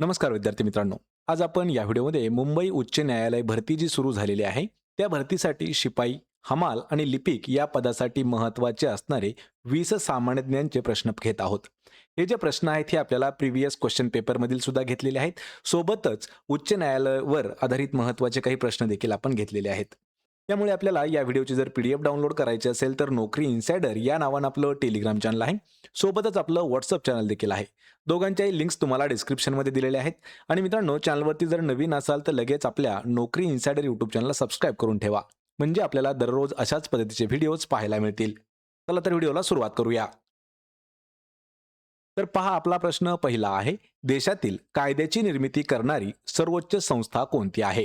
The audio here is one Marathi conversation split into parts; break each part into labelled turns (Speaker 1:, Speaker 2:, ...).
Speaker 1: नमस्कार विद्यार्थी मित्रांनो. आज आपण या व्हिडिओमध्ये मुंबई उच्च न्यायालय भरती जी सुरू झालेली आहे, त्या भरतीसाठी शिपाई, हमाल आणि लिपिक या पदासाठी महत्त्वाचे असणारे 20 सामान्य ज्ञानचे प्रश्न घेत आहोत. हे जे प्रश्न आहेत हे आपल्याला प्रिव्हियस क्वेश्चन पेपरमधील सुद्धा घेतलेले आहेत. सोबतच उच्च न्यायालयावर आधारित महत्त्वाचे काही प्रश्न देखील आपण घेतलेले आहेत. त्यामुळे आपल्याला या व्हिडिओची जर पीडीएफ डाउनलोड करायची असेल तर नोकरी इन्सायडर या नावानं आपलं टेलिग्राम चॅनल आहे. सोबतच आपलं व्हॉट्सअप चॅनल देखील आहे. दोघांच्याही लिंक्स तुम्हाला डिस्क्रिप्शनमध्ये दिलेले आहेत. आणि मित्रांनो, चॅनलवरती जर नवीन असाल तर लगेच आपल्या नोकरी इन्सायडर यूट्यूब चॅनलला सबस्क्राईब करून ठेवा. म्हणजे आपल्याला दररोज अशाच पद्धतीचे व्हिडिओज पाहायला मिळतील. चला तर व्हिडिओला सुरुवात करूया. तर पहा, आपला प्रश्न पहिला आहे, देशातील कायद्याची निर्मिती करणारी सर्वोच्च संस्था कोणती आहे?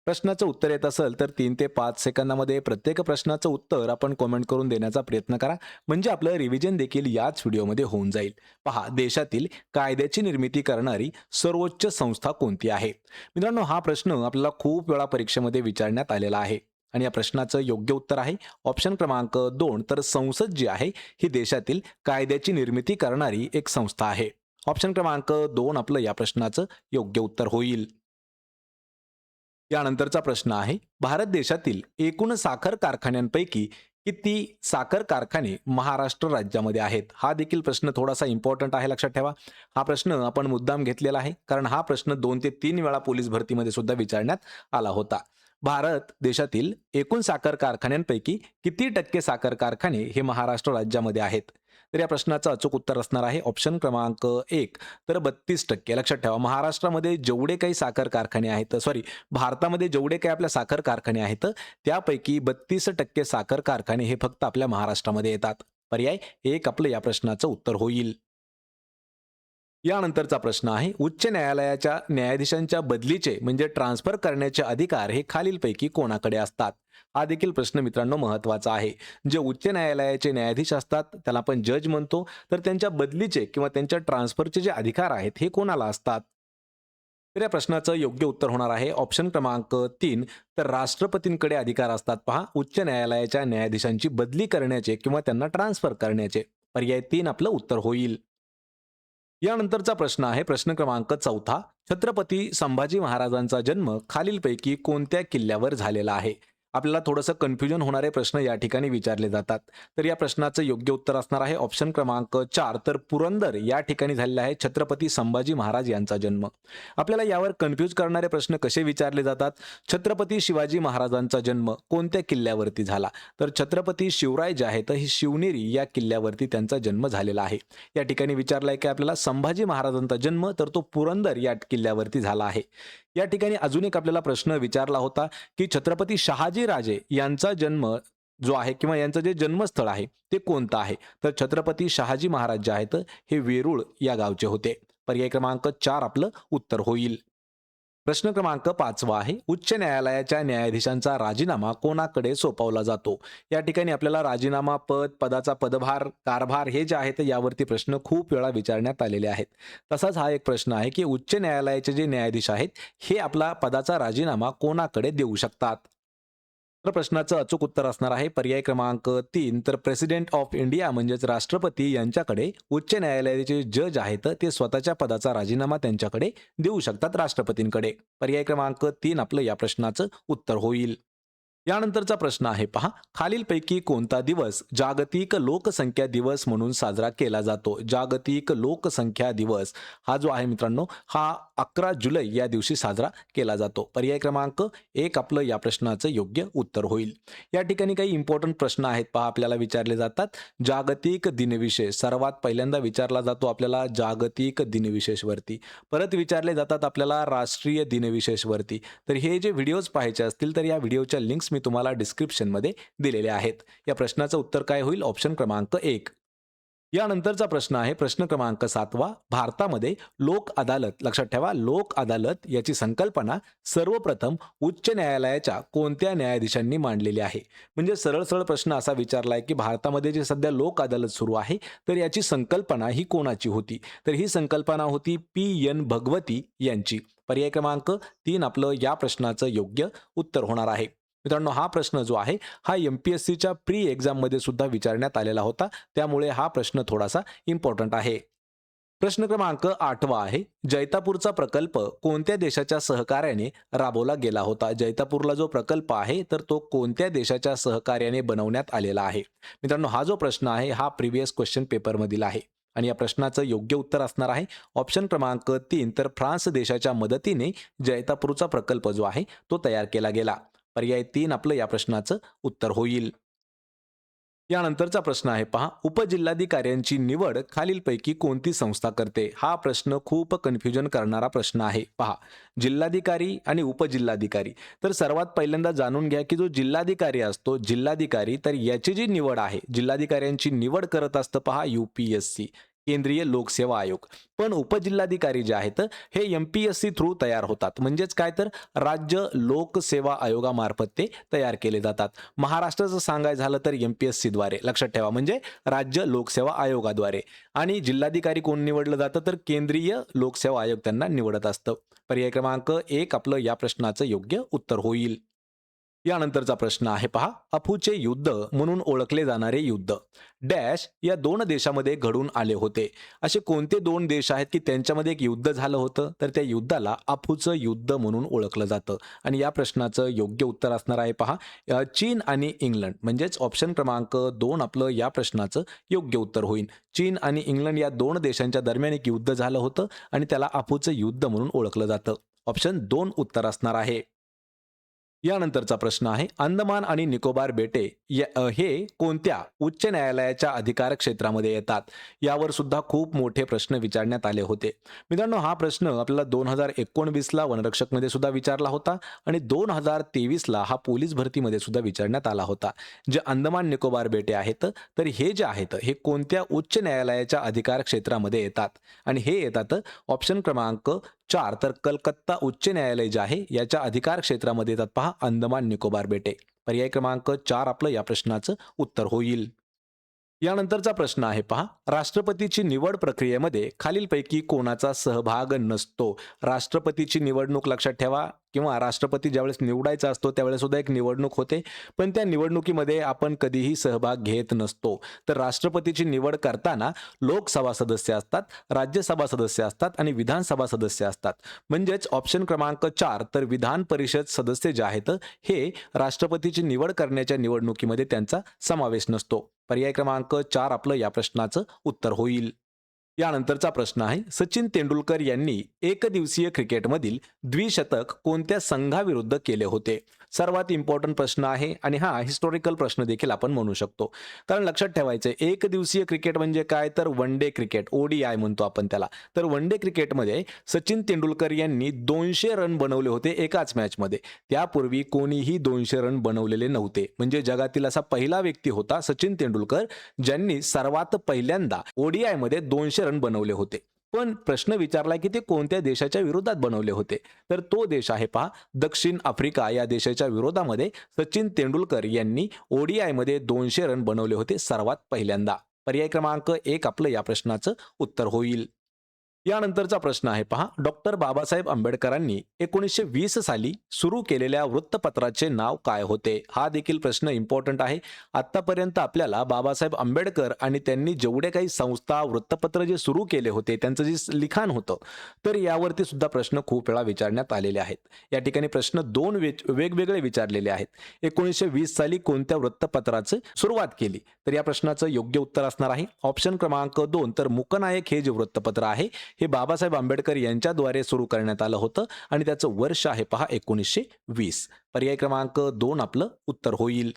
Speaker 1: प्रश्नाचं उत्तर येत असेल तर 3 ते 5 सेकंदामध्ये प्रत्येक प्रश्नाचं उत्तर आपण कमेंट करून देण्याचा प्रयत्न करा. म्हणजे आपलं रिव्हिजन देखील याच व्हिडिओमध्ये होऊन जाईल. पहा, देशातील कायद्याची निर्मिती करणारी सर्वोच्च संस्था कोणती आहे? मित्रांनो, हा प्रश्न आपल्याला खूप वेळा परीक्षेमध्ये विचारण्यात आलेला आहे. आणि या प्रश्नाचं योग्य उत्तर आहे ऑप्शन क्रमांक 2. तर संसद जी आहे ही देशातील कायद्याची निर्मिती करणारी एक संस्था आहे. ऑप्शन क्रमांक 2 आपलं या प्रश्नाचं योग्य उत्तर होईल. यानंतरचा प्रश्न आहे, भारत देशातील एकूण साखर कारखान्यांपैकी किती साखर कारखाने महाराष्ट्र राज्यामध्ये आहेत? हा देखील प्रश्न थोडासा इम्पॉर्टंट आहे, लक्षात ठेवा. हा प्रश्न आपण मुद्दाम घेतलेला आहे कारण हा प्रश्न 2 ते 3 वेळा पोलीस भरतीमध्ये सुद्धा विचारण्यात आला होता. भारत देशातील एकूण साखर कारखान्यांपैकी किती टक्के साखर कारखाने हे महाराष्ट्र राज्यामध्ये आहेत? तर या प्रश्नाचं अचूक उत्तर असणार आहे ऑप्शन क्रमांक 1. तर 32%. लक्षात ठेवा, महाराष्ट्रामध्ये जेवढे काही साखर कारखाने आहेत, भारतामध्ये जेवढे काही आपल्या साखर कारखाने आहेत त्यापैकी 32% साखर कारखाने हे फक्त आपल्या महाराष्ट्रामध्ये येतात. पर्याय 1 आपलं या प्रश्नाचं उत्तर होईल. यानंतरचा प्रश्न आहे, उच्च न्यायालयाच्या न्यायाधीशांच्या बदलीचे म्हणजे ट्रान्सफर करण्याचे अधिकार हे खालीलपैकी कोणाकडे असतात? हा देखील प्रश्न मित्रांनो महत्वाचा आहे. जे उच्च न्यायालयाचे न्यायाधीश असतात त्याला आपण जज म्हणतो, तर त्यांच्या बदलीचे किंवा त्यांच्या ट्रान्सफरचे जे अधिकार आहेत हे कोणाला असतात? तर या प्रश्नाचं योग्य उत्तर होणार आहे ऑप्शन क्रमांक 3. तर राष्ट्रपतींकडे अधिकार असतात. पहा, उच्च न्यायालयाच्या न्यायाधीशांची बदली करण्याचे किंवा त्यांना ट्रान्सफर करण्याचे. पर्याय 3 आपलं उत्तर होईल. यानंतरचा प्रश्न आहे प्रश्न क्रमांक 4. छत्रपती संभाजी महाराजांचा जन्म खालीलपैकी कोणत्या किल्ल्यावर झालेला आहे? आपल्याला थोडंसं कन्फ्युजन होणारे प्रश्न या ठिकाणी विचारले जातात. तर या प्रश्नाचं योग्य उत्तर असणार आहे ऑप्शन क्रमांक 4. तर पुरंदर या ठिकाणी झालेला आहे छत्रपती संभाजी महाराज यांचा जन्म. आपल्याला यावर कन्फ्यूज करणारे प्रश्न कसे विचारले जातात? छत्रपती शिवाजी महाराजांचा जन्म कोणत्या किल्ल्यावरती झाला? तर छत्रपती शिवराय जे आहेत ही शिवनेरी या किल्ल्यावरती त्यांचा जन्म झालेला आहे. या ठिकाणी विचारलाय की आपल्याला संभाजी महाराजांचा जन्म तर तो पुरंदर या किल्ल्यावरती झाला आहे. या ठिकाणी अजून एक आपल्याला प्रश्न विचारला होता की छत्रपती शहाजी राजे यांचा जन्म जो आहे किंवा यांचं जे जन्मस्थळ आहे ते कोणतं आहे? तर छत्रपती शहाजी महाराज जे आहेत हे वेरूळ या गावचे होते. पर्याय क्रमांक 4 आपलं उत्तर होईल. प्रश्न क्रमांक 5 आहे, उच्च न्यायालयाच्या न्यायाधीशांचा राजीनामा कोणाकडे सोपवला जातो? या ठिकाणी आपल्याला राजीनामा, पदाचा पदभार, कारभार हे जे आहेत यावरती प्रश्न खूप वेळा विचारण्यात आलेले आहेत. तसाच हा एक प्रश्न आहे की उच्च न्यायालयाचे जे न्यायाधीश आहेत हे आपला पदाचा राजीनामा कोणाकडे देऊ शकतात? तर प्रश्नाचं अचूक उत्तर असणार आहे पर्याय क्रमांक 3. तर प्रेसिडेंट ऑफ इंडिया म्हणजेच राष्ट्रपती यांच्याकडे उच्च न्यायालयाचे जज आहेत ते स्वतःच्या पदाचा राजीनामा त्यांच्याकडे देऊ शकतात, राष्ट्रपतींकडे. पर्याय क्रमांक 3 आपलं या प्रश्नाचं उत्तर होईल. यानंतरचा प्रश्न आहे पहा, खालीलपैकी कोणता दिवस जागतिक लोकसंख्या दिवस म्हणून साजरा केला जातो? जागतिक लोकसंख्या दिवस हा जो आहे मित्रांनो हा 11 जुलै या दिवशी साजरा केला जातो. पर्याय क्रमांक 1 आपलं या प्रश्नाचं योग्य उत्तर होईल. या ठिकाणी काही इम्पॉर्टंट प्रश्न आहेत पहा, आपल्याला विचारले जातात. जागतिक दिनविशेष सर्वात पहिल्यांदा विचारला जातो आपल्याला जागतिक दिनविशेषवरती. परत विचारले जातात आपल्याला राष्ट्रीय दिनविशेषवरती. तर हे जे व्हिडिओज पाहायचे असतील तर या व्हिडिओच्या लिंक्स मी तुम्हाला डिस्क्रिप्शनमध्ये दिलेले आहेत. या प्रश्नाचं उत्तर काय होईल? ऑप्शन क्रमांक 1. यानंतरचा प्रश्न आहे प्रश्न क्रमांक 7. भारतामध्ये लोक अदालत, लक्षात ठेवा, लोक अदालत याची संकल्पना सर्वप्रथम उच्च न्यायालयाच्या कोणत्या न्यायाधीशांनी मांडलेली आहे? म्हणजे सरळ सरळ प्रश्न असा विचारलाय की भारतामध्ये जे सध्या लोक अदालत सुरू आहे तर याची संकल्पना ही कोणाची होती? तर ही संकल्पना होती पी.एन. भगवती यांची. पर्याय क्रमांक 3 आपलं या प्रश्नाचं योग्य उत्तर होणार आहे. मित्रांनो, हा प्रश्न जो आहे हा एमपीएससीच्या प्री एक्झाममध्ये सुद्धा विचारण्यात आलेला होता. त्यामुळे हा प्रश्न थोडासा इम्पॉर्टंट आहे. प्रश्न क्रमांक 8वा आहे, जैतापूरचा प्रकल्प कोणत्या देशाच्या सहकार्याने राबवला गेला होता? जैतापूरला जो प्रकल्प आहे तर तो कोणत्या देशाच्या सहकार्याने बनवण्यात आलेला आहे? मित्रांनो, हा जो प्रश्न आहे हा प्रिव्हियस क्वेश्चन पेपर मधील आहे आणि या प्रश्नाचं योग्य उत्तर असणार आहे ऑप्शन क्रमांक 3, तर फ्रान्स देशाच्या मदतीने जैतापूरचा प्रकल्प जो आहे तो तयार केला गेला. पर्याय 3 आपलं या प्रश्नाचं उत्तर होईल. यानंतरचा प्रश्न आहे पहा, उपजिल्हाधिकाऱ्यांची निवड खालीलपैकी कोणती संस्था करते? हा प्रश्न खूप कन्फ्युजन करणारा प्रश्न आहे. पहा, जिल्हाधिकारी आणि उपजिल्हाधिकारी. तर सर्वात पहिल्यांदा जाणून घ्या की जो जिल्हाधिकारी असतो, जिल्हाधिकारी, तर याची जी निवड आहे, जिल्हाधिकाऱ्यांची निवड करत असतं पहा UPSC, केंद्रीय लोकसेवा आयोग. पण उपजिल्हाधिकारी जे आहेत हे MPSC थ्रू तयार होतात. म्हणजेच काय, तर राज्य लोकसेवा आयोगामार्फत ते तयार केले जातात. महाराष्ट्राचं सांगायचं झालं तर MPSC द्वारे, लक्षात ठेवा, म्हणजे राज्य लोकसेवा आयोगाद्वारे. आणि जिल्हाधिकारी कोण निवडलं जातं, तर केंद्रीय लोकसेवा आयोग त्यांना निवडत असतं. पर्याय क्रमांक 1 आपलं या प्रश्नाचं योग्य उत्तर होईल. यानंतरचा प्रश्न आहे पहा, अफूचे युद्ध म्हणून ओळखले जाणारे युद्ध डॅश या दोन देशामध्ये घडून आले होते? असे कोणते दोन देश आहेत की त्यांच्यामध्ये एक युद्ध झालं होतं, तर त्या युद्धाला अफूचं युद्ध म्हणून ओळखलं जातं आणि या प्रश्नाचं योग्य उत्तर असणार आहे पहा, चीन आणि इंग्लंड. म्हणजेच ऑप्शन क्रमांक 2 आपलं या प्रश्नाचं योग्य उत्तर होईल. चीन आणि इंग्लंड या दोन देशांच्या दरम्यान एक युद्ध झालं होतं आणि त्याला अफूचं युद्ध म्हणून ओळखलं जातं. ऑप्शन 2 उत्तर असणार आहे. यानंतरचा प्रश्न आहे, अंदमान आणि निकोबार बेटे हे कोणत्या उच्च न्यायालयाच्या अधिकार क्षेत्रामध्ये येतात? यावर सुद्धा खूप मोठे प्रश्न विचारण्यात आले होते. मित्रांनो, हा प्रश्न आपल्याला 2019ला वनरक्षकमध्ये सुद्धा विचारला होता आणि 2023ला हा पोलीस भरतीमध्ये सुद्धा विचारण्यात आला होता. जे अंदमान निकोबार बेटे आहेत तर हे जे आहेत हे कोणत्या उच्च न्यायालयाच्या अधिकार क्षेत्रामध्ये येतात? आणि हे येतात ऑप्शन क्रमांक 4, तर कलकत्ता उच्च न्यायालय जे आहे याच्या अधिकार क्षेत्रामध्ये येतात पहा अंदमान निकोबार बेटे. पर्याय क्रमांक 4 आपलं या प्रश्नाचं उत्तर होईल. यानंतरचा प्रश्न आहे पहा, राष्ट्रपतीची निवड प्रक्रियेमध्ये खालीलपैकी कोणाचा सहभाग नसतो? राष्ट्रपतीची निवडणूक, लक्षात ठेवा, किंवा राष्ट्रपती ज्यावेळेस निवडायचा असतो त्यावेळेस सुद्धा एक निवडणूक होते, पण त्या निवडणुकीमध्ये आपण कधीही सहभाग घेत नसतो. तर राष्ट्रपतीची निवड करताना लोकसभा सदस्य असतात, राज्यसभा सदस्य असतात आणि विधानसभा सदस्य असतात. म्हणजेच ऑप्शन क्रमांक 4, तर विधान परिषद सदस्य जे आहेत हे राष्ट्रपतीची निवड करण्याच्या निवडणुकीमध्ये त्यांचा समावेश नसतो. पर्याय क्रमांक 4 आपलं या प्रश्नाचं उत्तर होईल. यानंतरचा प्रश्न आहे, सचिन तेंडुलकर यांनी एकदिवसीय क्रिकेटमधील द्विशतक कोणत्या संघाविरुद्ध केले होते? सर्वात इम्पॉर्टंट प्रश्न आहे आणि हा हिस्टॉरिकल प्रश्न देखील आपण म्हणू शकतो. कारण लक्षात ठेवायचं, एक दिवसीय क्रिकेट म्हणजे काय, तर वन डे क्रिकेट, ODI म्हणतो आपण त्याला. तर वन डे क्रिकेटमध्ये सचिन तेंडुलकर यांनी 200 रन बनवले होते एकाच मॅचमध्ये. त्यापूर्वी कोणीही 200 रन बनवलेले नव्हते. म्हणजे जगातील असा पहिला व्यक्ती होता सचिन तेंडुलकर ज्यांनी सर्वात पहिल्यांदा ODI मध्ये 200 रन बनवले होते. पण प्रश्न विचारलाय की ते कोणत्या देशाच्या विरोधात बनवले होते? तर तो देश आहे पहा दक्षिण आफ्रिका. या देशाच्या विरोधामध्ये सचिन तेंडुलकर यांनी ODI मध्ये 200 रन बनवले होते सर्वात पहिल्यांदा. पर्याय क्रमांक 1 आपलं या प्रश्नाचं उत्तर होईल. यानंतरचा प्रश्न आहे पहा, डॉक्टर बाबासाहेब आंबेडकरांनी 1920 साली सुरू केलेल्या वृत्तपत्राचे नाव काय होते? हा देखील प्रश्न इम्पॉर्टंट आहे. आतापर्यंत आपल्याला बाबासाहेब आंबेडकर आणि त्यांनी जेवढे काही संस्था, वृत्तपत्र जे सुरू केले होते त्यांचं जे लिखाण होतं, तर यावरती सुद्धा प्रश्न खूप वेळा विचारण्यात आलेले आहेत. या ठिकाणी प्रश्न 2 वेगवेगळे विचारलेले आहेत. 1920 साली कोणत्या वृत्तपत्राची सुरुवात केली? तर या प्रश्नाचं योग्य उत्तर असणार आहे ऑप्शन क्रमांक 2, तर मूकनायक हे जे वृत्तपत्र आहे हे बाबासाहेब आंबेडकर यांच्याद्वारे सुरू करण्यात आलं होतं आणि त्याचं वर्ष आहे पहा 1920. पर्याय क्रमांक 2 आपलं उत्तर होईल.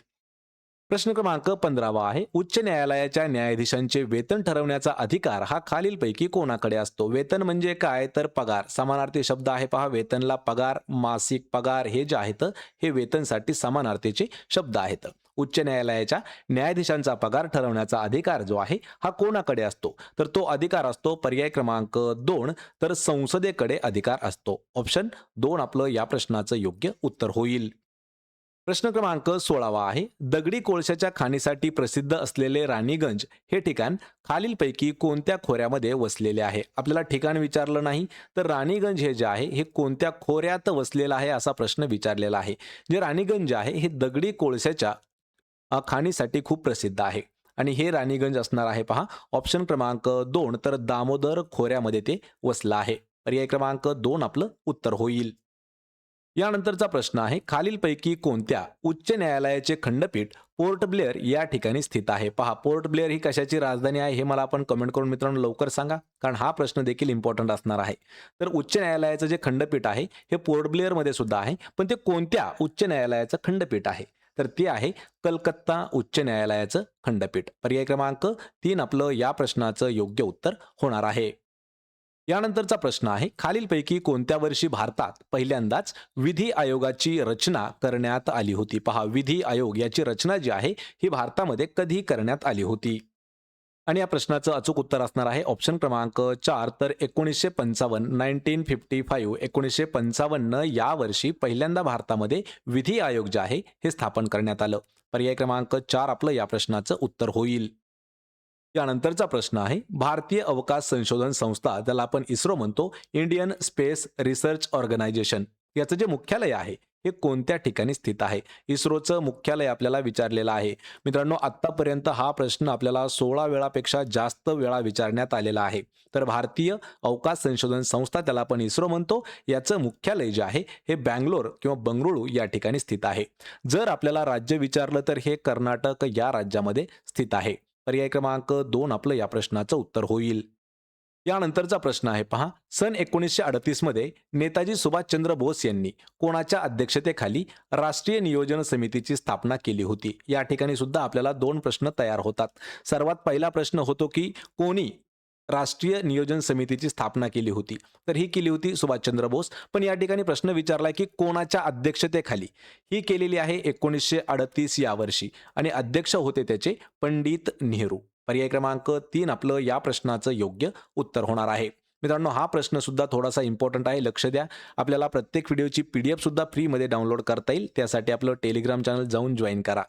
Speaker 1: प्रश्न क्रमांक 15वा आहे, उच्च न्यायालयाच्या न्यायाधीशांचे वेतन ठरवण्याचा अधिकार हा खालीलपैकी कोणाकडे असतो? वेतन म्हणजे काय, तर पगार. समानार्थी शब्द आहे पहा, वेतनला पगार, मासिक पगार हे जे आहेत हे वेतनसाठी समानार्थीचे शब्द आहेत. उच्च न्यायालयाच्या न्यायाधीशांचा पगार ठरवण्याचा अधिकार जो आहे हा कोणाकडे असतो? तर तो अधिकार असतो पर्याय क्रमांक 2, तर संसदेकडे अधिकार असतो. ऑप्शन 2 आपलं या प्रश्नाचं योग्य उत्तर होईल. प्रश्न क्रमांक 16वा आहे, दगडी कोळशाच्या खाणीसाठी प्रसिद्ध असलेले राणीगंज हे ठिकाण खालीलपैकी कोणत्या खोऱ्यामध्ये वसलेले आहे? आपल्याला ठिकाण विचारलं नाही, तर राणीगंज हे जे आहे हे कोणत्या खोऱ्यात वसलेलं आहे असा प्रश्न विचारलेला आहे. जे राणीगंज आहे हे दगडी कोळशाच्या खाणीसाठी खूप प्रसिद्ध आहे. आणि हे राणीगंज असणार आहे पहा ऑप्शन क्रमांक 2, तर दामोदर खोऱ्यामध्ये ते वसलं आहे. पर्याय क्रमांक 2 आपलं उत्तर होईल. यानंतरचा प्रश्न आहे, खालीलपैकी कोणत्या उच्च न्यायालयाचे खंडपीठ पोर्ट ब्लेअर या ठिकाणी स्थित आहे? पहा, पोर्ट ब्लेअर ही कशाची राजधानी आहे हे मला आपण कमेंट करून मित्रांनो लवकर सांगा, कारण हा प्रश्न देखील इम्पॉर्टंट असणार आहे. तर उच्च न्यायालयाचं जे खंडपीठ आहे हे पोर्ट ब्लेअरमध्ये सुद्धा आहे, पण ते कोणत्या उच्च न्यायालयाचं खंडपीठ आहे? तर ते आहे कलकत्ता उच्च न्यायालयाचं खंडपीठ. पर्याय क्रमांक 3 आपलं या प्रश्नाचं योग्य उत्तर होणार आहे. यानंतरचा प्रश्न आहे, खालीलपैकी कोणत्या वर्षी भारतात पहिल्यांदाच विधी आयोगाची रचना करण्यात आली होती? पहा, विधी आयोग याची रचना जी आहे ही भारतामध्ये कधी करण्यात आली होती? आणि या प्रश्नाचं अचूक उत्तर असणार आहे ऑप्शन क्रमांक 4, तर 1955 1955 या वर्षी पहिल्यांदा भारतामध्ये विधी आयोग जे आहे हे स्थापन करण्यात आलं. पर्याय क्रमांक 4 आपलं या प्रश्नाचं उत्तर होईल. यानंतरचा प्रश्न आहे, भारतीय अवकाश संशोधन संस्था ज्याला आपण इस्रो म्हणतो, इंडियन स्पेस रिसर्च ऑर्गनायझेशन, याचं जे मुख्यालय आहे हे कोणत्या ठिकाणी स्थित आहे? इस्रोचं मुख्यालय आपल्याला विचारलेलं आहे. मित्रांनो, आतापर्यंत हा प्रश्न आपल्याला 16 वेळापेक्षा जास्त वेळा विचारण्यात आलेला आहे. तर भारतीय अवकाश संशोधन संस्था त्याला आपण इस्रो म्हणतो, याचं मुख्यालय जे आहे हे बँगलोर किंवा बंगळुरू या ठिकाणी स्थित आहे. जर आपल्याला राज्य विचारलं तर हे कर्नाटक या राज्यामध्ये स्थित आहे. पर्याय क्रमांक 2 आपलं या प्रश्नाचं उत्तर होईल. यानंतरचा प्रश्न आहे पहा, सन 1938 मध्ये नेताजी सुभाषचंद्र बोस यांनी कोणाच्या अध्यक्षतेखाली राष्ट्रीय नियोजन समितीची स्थापना केली होती? या ठिकाणी सुद्धा आपल्याला 2 प्रश्न तयार होतात. सर्वात पहिला प्रश्न होतो की कोणी राष्ट्रीय नियोजन समितीची स्थापना केली होती? तर ही केली होती सुभाषचंद्र बोस. पण या ठिकाणी प्रश्न विचारलाय की कोणाच्या अध्यक्षतेखाली? ही केलेली आहे 1938 या वर्षी आणि अध्यक्ष होते त्याचे पंडित नेहरू. पर्याय क्रमांक 3 आपलं या प्रश्नाचं योग्य उत्तर होणार आहे. मित्रांनो, हा प्रश्न सुद्धा थोडासा इम्पॉर्टंट आहे, लक्ष द्या. आपल्याला प्रत्येक व्हिडिओची PDF सुद्धा फ्रीमध्ये डाउनलोड करता येईल. त्यासाठी आपलं टेलिग्राम चॅनल जाऊन जॉईन करा.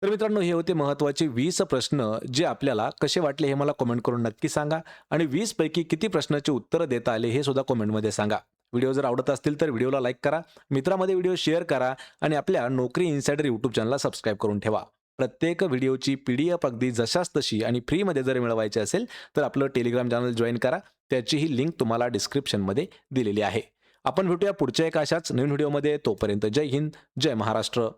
Speaker 1: तर मित्रांनो, हे होते महत्त्वाचे 20 प्रश्न, जे आपल्याला कसे वाटले हे मला कमेंट करून नक्की सांगा आणि 20 पैकी किती प्रश्नाची उत्तरं देता आले हे सुद्धा कमेंटमध्ये सांगा. व्हिडिओ जर आवडत असतील तर व्हिडिओला लाईक करा, मित्रामध्ये व्हिडिओ शेअर करा आणि आपल्या नोकरी इन्साइडर यूट्यूब चॅनलला सबस्क्राईब करून ठेवा. प्रत्येक व्हिडिओची PDF अगदी जशास तशी आणि फ्रीमध्ये जर मिळवायची असेल तर आपलं टेलिग्राम चॅनल जॉईन करा. त्याचीही लिंक तुम्हाला डिस्क्रिप्शनमध्ये दिलेली आहे. आपण भेटूया पुढच्या एका अशाच नवीन व्हिडिओमध्ये. तोपर्यंत जय हिंद, जय महाराष्ट्र.